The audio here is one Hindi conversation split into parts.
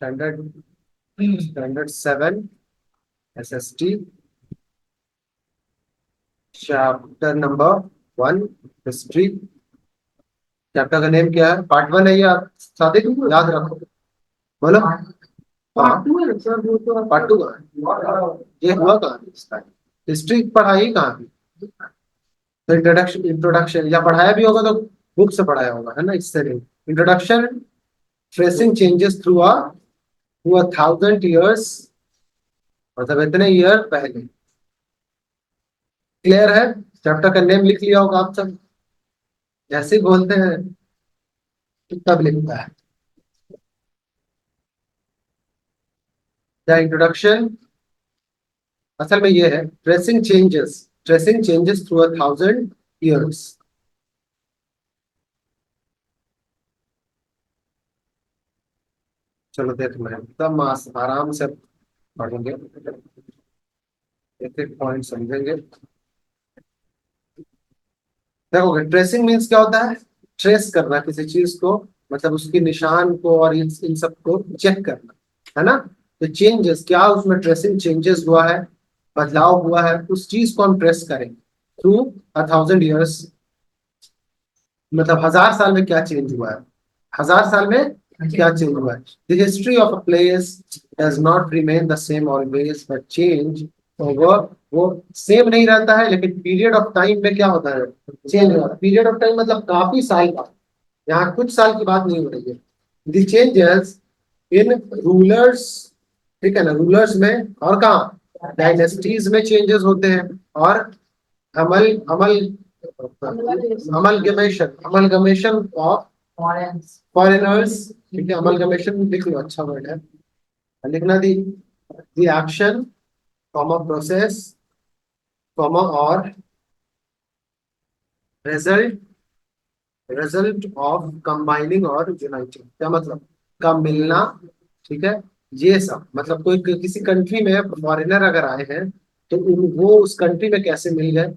Standard standard 7 SST chapter number 1 history. Chapter का नेम क्या है? पार्ट 1 है या सादिक याद रखो, बोलो। पार्ट 2 है सर, वो तो पार्ट 2 ये हुआ कहाँ इसका? हिस्ट्री पढ़ाई कहाँ की? तो इंट्रोडक्शन इंट्रोडक्शन या पढ़ाया भी होगा तो बुक से पढ़ाया होगा, है ना? इससे नहीं। Introduction, tracing changes through a 1000 years, मतलब इतने ईयर पहले। क्लियर है? चैप्टर का नेम लिख लिया होगा आप सब, जैसे ही बोलते हैं तब लिखता है। इंट्रोडक्शन असल में ये है, tracing changes through a 1000 years। चलो देख रहे हैं, एकदम आराम से पढ़ेंगे, एक एक पॉइंट समझेंगे। देखोगे, ट्रेसिंग मीन्स क्या होता है? ट्रेस करना किसी चीज को, मतलब उसके निशान को और इन सब को चेक करना, है ना? तो चेंजेस क्या, उसमें ट्रेसिंग चेंजेस हुआ है, बदलाव हुआ है, उस चीज को हम ट्रेस करेंगे थ्रू अ 1000 years। मतलब 1000 साल में क्या चेंज हुआ है, 1000 साल में क्या चेंज हुआ है। The history of a place does not remain the same always but change over. वो सेम नहीं रहता है, लेकिन पीरियड ऑफ टाइम में क्या होता है? चेंज होता है। पीरियड ऑफ टाइम मतलब काफी साल का, यहाँ कुछ साल की बात नहीं हो रही है। द चेंजेस इन रूलर्स, ठीक है ना, रूलर्स में, और कहाँ डायनेस्टीज में चेंजेस होते हैं, और अमल अमल अमलगमेशन ऑफ फॉरेनर्स, ठीक है, अमलगमेशन लिख लो, अच्छा वर्ड है लिखना। The the action, comma process, comma और रिजल्ट, रिजल्ट ऑफ कंबाइनिंग और यूनाइटिंग। क्या मतलब? का मिलना, ठीक है, ये सब मतलब कोई किसी कंट्री में फॉरेनर अगर आए हैं तो वो उस कंट्री में कैसे मिल गए।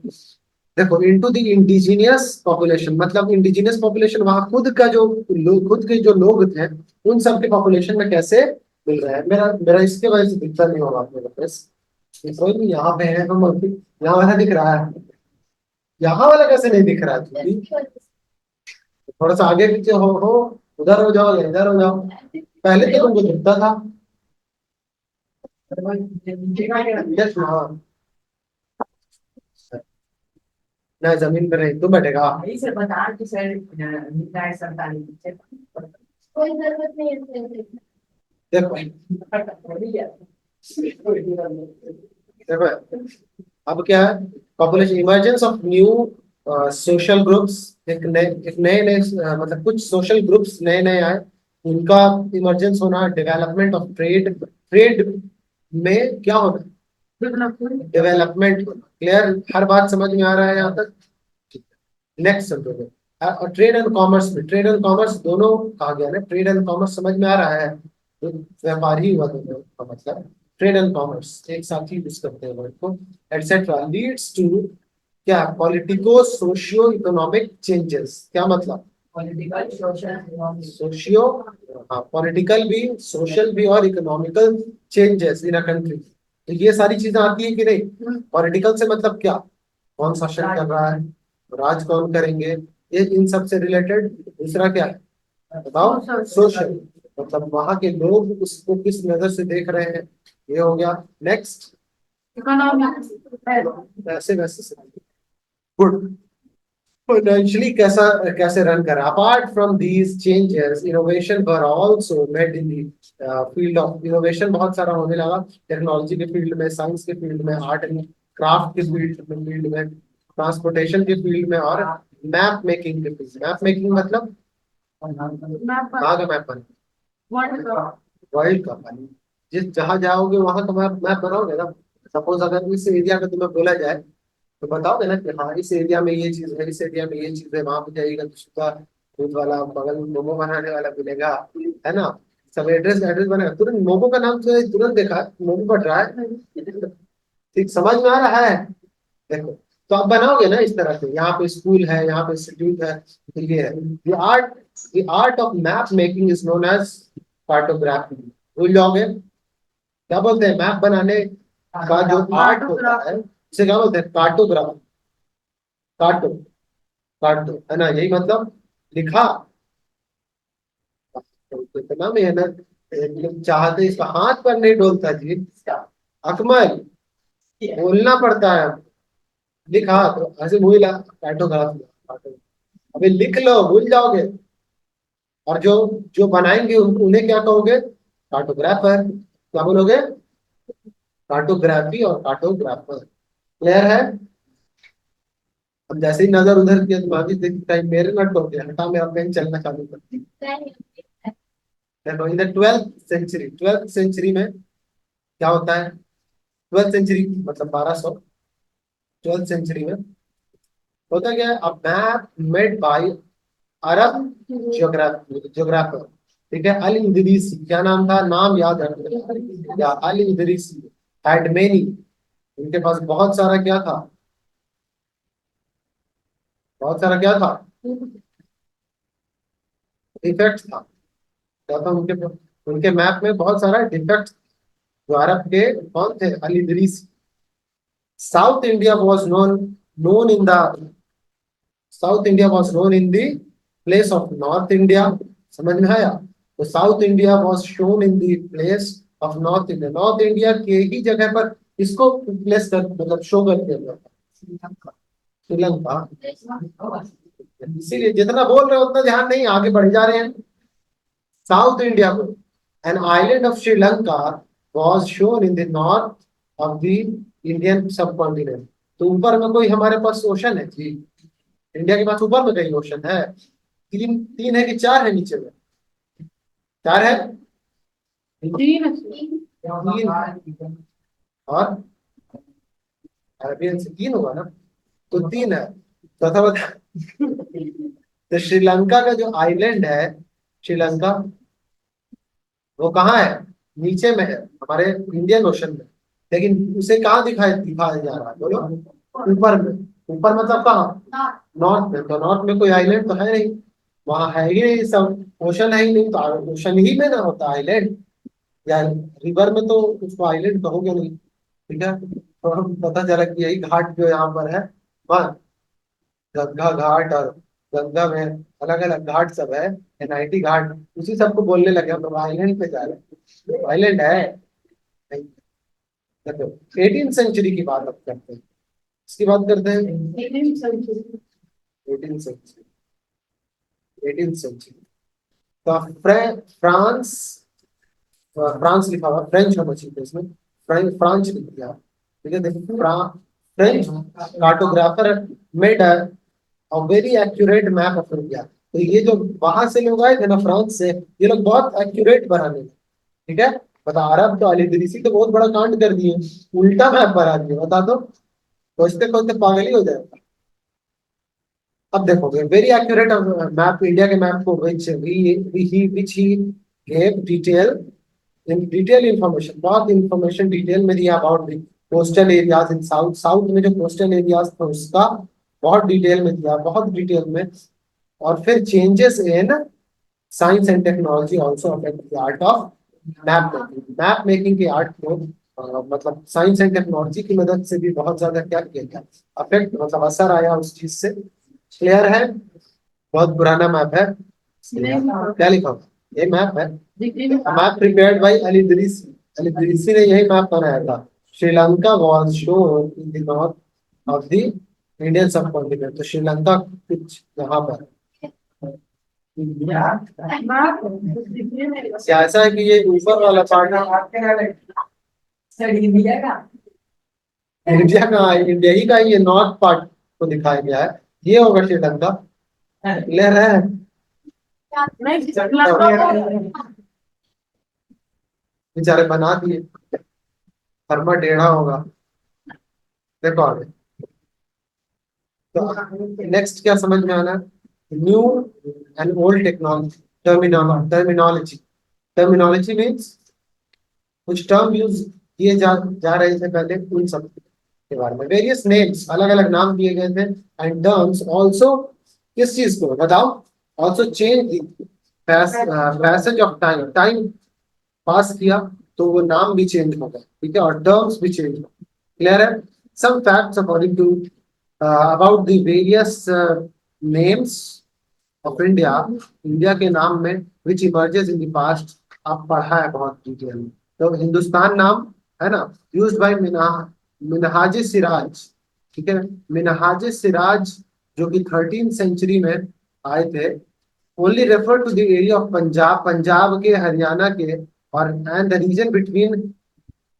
देखो, इनटू द इंडिजिनियस पॉपुलेशन, मतलब इंडिजिनियस पॉपुलेशन वहां खुद का जो लोग, खुद के जो लोग थे, उन सब के पॉपुलेशन में कैसे मिल रहा है। मेरा मेरा इसके वजह से दिखता नहीं होगा आप मेरे पास, कोई नहीं, यहाँ पे है हम, यहाँ वाला दिख रहा है, यहाँ वाला कैसे नहीं दिख रहा है तुम्हें? थोड़ा सा आगे पीछे हो, उधर हो जाओ या इधर हो जाओ, पहले तो तुमको दिखता था। Yes, हाँ। नहीं, जमीन पे नहीं, तू बैठेगा। से बता कि सर मिलता है 47 कोई जरूरत नहीं है। देखो देखो, अब क्या है? Population, emergence of new social groups. एक नए नए मतलब कुछ सोशल ग्रुप्स नए नए आए, उनका इमर्जेंस होना। डेवलपमेंट ऑफ ट्रेड, ट्रेड में क्या होना? डेवलपमेंट। क्लियर? हर बात समझ में आ रहा है यहाँ तक? नेक्स्ट समझोगे। और ट्रेड एंड कॉमर्स में, ट्रेड एंड कॉमर्स दोनों कहा गया ना, ट्रेड एंड कॉमर्स समझ में आ रहा है? तो व्यापार ही हुआ दोनों का मतलब। ट्रेड एंड कॉमर्स एक साथ ही यूज करते हैं वर्ड को। एटसेट्रा लीड्स टू क्या? Politico socio economic changes. क्या मतलब? पॉलिटिकल सोशियो, हाँ, पॉलिटिकल भी, सोशल भी, और economical changes in a country. तो ये सारी चीजें आती है कि नहीं? पॉलिटिकल से मतलब क्या? कौन शासन कर रहा है, राज कौन करेंगे, ये इन सब से रिलेटेड। दूसरा क्या है बताओ? सोशल, मतलब वहां के लोग उसको किस नजर से देख रहे हैं, ये हो गया। नेक्स्ट, वैसे वैसे गुड। फाइनेंशियली कैसा, कैसे रन करा। Apart from these changes, innovation were also made in the field of, innovation बहुत सारा होने लगा टेक्नोलॉजी के फील्ड में, साइंस के फील्ड में, आर्ट एंड क्राफ्ट के फील्ड में, ट्रांसपोर्टेशन के फील्ड में, और मैप मेकिंग के फील्ड। मैप मेकिंग मतलब कहाँ का मैप बना? वर्ल्ड का बना। जिस जहां जाओगे वहां का मैप मैप बनाओगे ना। सपोज अगर इस एरिया का तुम्हें बोला जाए तो बताओगे ना कि हाँ इस एरिया में ये चीज है, इस एरिया में ये चीज है, वहां पे जाइएगा तो सूखा दूध वाला, बगल में मोमो बनाने वाला मिलेगा, है ना? सब एड्रेस एड्रेस बनेगा, तुरंत मोमो का नाम तो तुरंत देखा, मोमो का ट्राई, ठीक समझ में आ रहा है? देखो, तो आप बनाओगे ना इस तरह से, यहाँ पे स्कूल है, यहाँ पे इंस्टीट्यूट है, तो ये है the art. The art of map making is known as cartography. भूल जाओगे। क्या बोलते हैं मैप बनाने का जो आर्ट होता है उसे क्या बोलते हैं, कार्टोग्राफ। काटो, काटो है ना, यही मतलब लिखा। तो इतना मेहनत चाहते, इसका हाथ पर नहीं डोलता जी अकमल, बोलना पड़ता है। लिखा तो ऐसे भूल कार्टोग्राफ, अभी लिख लो भूल जाओगे। और जो जो बनाएंगे उन्हें क्या कहोगे, कार्टोग्राफर। क्या बोलोगे, कार्टोग्राफी और कार्टोग्राफर। क्लियर है। अब जैसे ही नजर उधर किया तो भाभी देखता है मेरे नट हो गया, हटा मेरा पेन चलना चालू कर दिया। देखो in the 12th century, 12th century में क्या होता है, 12th सेंचुरी मतलब 1200, 12th सेंचुरी में होता क्या है, a map made by Arab geographer. ठीक है, अल इदरीसी, क्या नाम था, नाम याद है या, अल इदरीसी हैड मेनी, उनके पास बहुत सारा क्या था, बहुत सारा क्या था, डिफेक्ट था। क्या था उनके, उनके मैप में बहुत सारा डिफेक्ट। जो अरब के कौन थे, Al Idrisi. South India was known in the, South India was known in the place of North India. समझ में आया। तो South India was shown in the place of North India, North India के ही जगह पर इसको प्लेस कर, मतलब शो कर दिया गया था। श्रीलंका। इसीलिए जितना बोल रहे हो उतना ध्यान नहीं, आगे बढ़ जा रहे हैं। साउथ इंडिया को, an island of Sri Lanka was shown in the north of the Indian सब कॉन्टिनेंट। तो ऊपर में कोई हमारे पास ओशन है जी, इंडिया के पास ऊपर में कहीं ओशन है, तीन तीन है कि चार है नीचे में, चार है, तीन, तीन। और अरबियन से तीन होगा ना, तो तीन है। चौथा बता। तो श्रीलंका का जो आइलैंड है, श्रीलंका, वो कहाँ है, नीचे में है हमारे इंडियन ओशन में, लेकिन उसे कहाँ दिखाया दिखाया जा रहा है बोलो, ऊपर में। ऊपर मतलब कहाँ, नॉर्थ में। तो नॉर्थ में कोई आइलैंड तो है नहीं, वहां है ही नहीं, सब ओशन है ही नहीं, तो ओशन ही में ना होता आइलैंड, या रिवर में तो उसको आइलैंड कहोगे नहीं। ठीक है, तो हम पता चला कि यही घाट जो यहाँ पर है, वह गंगा घाट, और गंगा में अलग अलग घाट सब है, एनआईटी घाट, उसी सबको बोलने लगे हम लोग आइलैंड पे जा रहे हैं, आइलैंड है नहीं। देखो 18th सेंचुरी की बात अब करते हैं, इसकी बात करते हैं 18th सेंचुरी, 18th सेंचुरी। तो फ्रांस, फ्रांस लिखा हुआ, फ्रेंच होना चाहिए इसमें, फ्रांच लिख दिया। ठीक है, देखो French cartographer made a very accurate map of India. तो ये जो वहां से लोग आए थे ना, फ्रांस से, ये लोग बहुत एक्यूरेट बनाने थे। ठीक है, बता, अरब तो अली दरीसी तो बहुत बड़ा कांड कर दिए, उल्टा मैप बना दिए, बता दो, खोजते खोजते पागल ही हो जाएगा। अब देखोगे वेरी एक्यूरेट मैप, इंडिया के मैप को which he gave detail, in detail information, बहुत इंफॉर्मेशन डिटेल में दिया about the coastal areas in south, south में जो कोस्टल एरियाज था उसका बहुत डिटेल में दिया, बहुत डिटेल में। और फिर changes in science and technology also affect the art of map making, map making के आर्ट को मतलब साइंस एंड टेक्नोलॉजी की मदद से भी बहुत ज्यादा क्या किया गया, अफेक्ट मतलब असर आया उस चीज से। क्लियर है। बहुत पुराना मैप है, क्या लिखा हुआ, ये मैप है, map prepared by Ali Idrisi, Ali Idrisi ने यही मैप बनाया था। Sri Lanka was shown in the north of the Indian सब कॉन्टिनेंट। तो श्रीलंका कुछ यहाँ पर, क्या ऐसा है कि ये ऊपर वाला पार्ट इंडिया का, इंडिया ही का ये नॉर्थ पार्ट को दिखाया गया है, ये होगा श्रीलंका। क्लियर है। बेचारे बना दिए, फर्मा टेढ़ा होगा। देखो आगे, तो नेक्स्ट क्या समझ में आना, new and old technology, terminology, terminology means कुछ टर्म यूज किए जा रहे थे पहले, उन सब के बारे में, वेरियस नेम्स, अलग अलग नाम दिए गए थे, एंड टर्म्स ऑल्सो, किस चीज को बताओ, also change passage of time, time pass किया तो वो नाम भी चेंज हो गया, ठीक है, और टर्म्स भी चेंज हो गए। क्लियर है? Some facts according to about the various names of India, India के नाम में which emerges in the past, आप पढ़ा है बहुत डिटेल में। तो हिंदुस्तान नाम है ना, यूज्ड बाय मिनहाज सिराज, ठीक है, मिनहाज सिराज जो कि 13th सेंचुरी में आए थे, only refer to the area of Punjab, Punjab के, हरियाणा के, और and the region between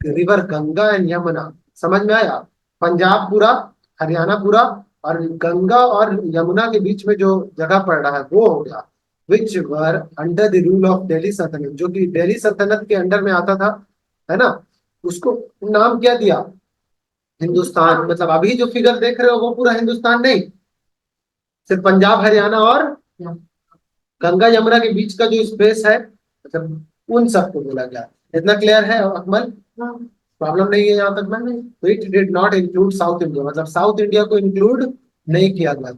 river Ganga and Yamuna. समझ में आया? पंजाब पूरा, हरियाणा पूरा, और गंगा और यमुना के बीच में जो जगह पड़ रहा है वो हो गया, which were under the rule of Delhi Sultanate, जो कि दिल्ली सल्तनत के अंडर में आता था, है ना। उसको नाम क्या दिया? हिंदुस्तान। मतलब अभी जो फिगर देख रहे हो वो पूरा हिंदुस्तान नहीं, सिर्फ पंजाब, हरियाणा और गंगा यमुना के बीच का जो स्पेस है, मतलब उन सबको बोला गया। इतना क्लियर है अकमल? प्रॉब्लम नहीं है यहाँ तक में? तो it did not include south India, मतलब साउथ इंडिया को इंक्लूड नहीं किया गया।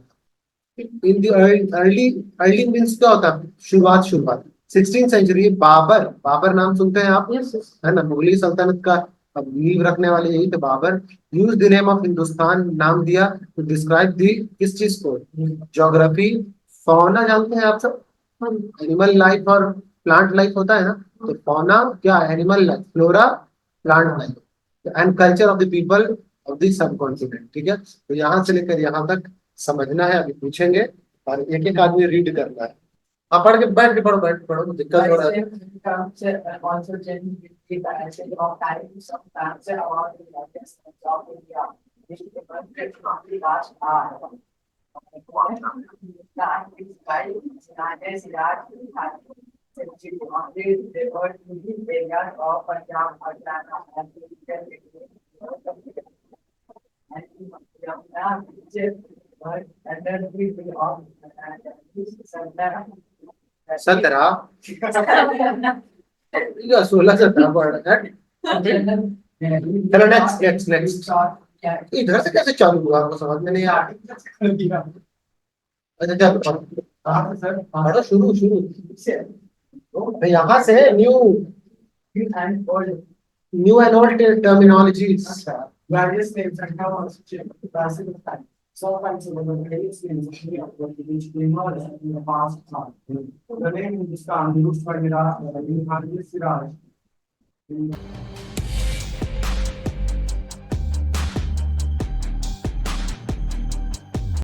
इन दी अर्ली, अर्ली मीन्स क्या होता है? शुरुआत, शुरुआत। 16th सेंचुरी, बाबर, बाबर नाम सुनते हैं आप? है ना, मुगली सल्तनत का नींव रखने वाले यही थे Babur. Use the name of Hindustan नाम दिया टू डिस्क्राइब दी किस चीज को? ज्योग्राफी, फौना जानते हैं आप सब? एनिमल लाइफ और प्लांट लाइफ होता है ना, तो फौना क्या? Animal life, flora, plant life, and culture of the people of the sub continent. ठीक है, तो यहाँ से लेकर यहाँ तक समझना है, अभी पूछेंगे और एक एक आदमी रीड करना है। आप पढ़ के बैठ के पढ़ो, बैठ के पढ़ो, दिक्कत हो रहा है। सत्रह, 16 17 पढ़ रहा है। चलो नेक्स्ट, नेक्स्ट, नेक्स्ट। इधर से कैसे चालू हुआ आपको समझ में नहीं आया? अच्छा चलो पढ़ो, शुरू, शुरू यहाँ से। New, new and old terminologies. Various names and how much passing of time. Sometimes the various names which we know in the past time. The name Hindustan used by Miraj,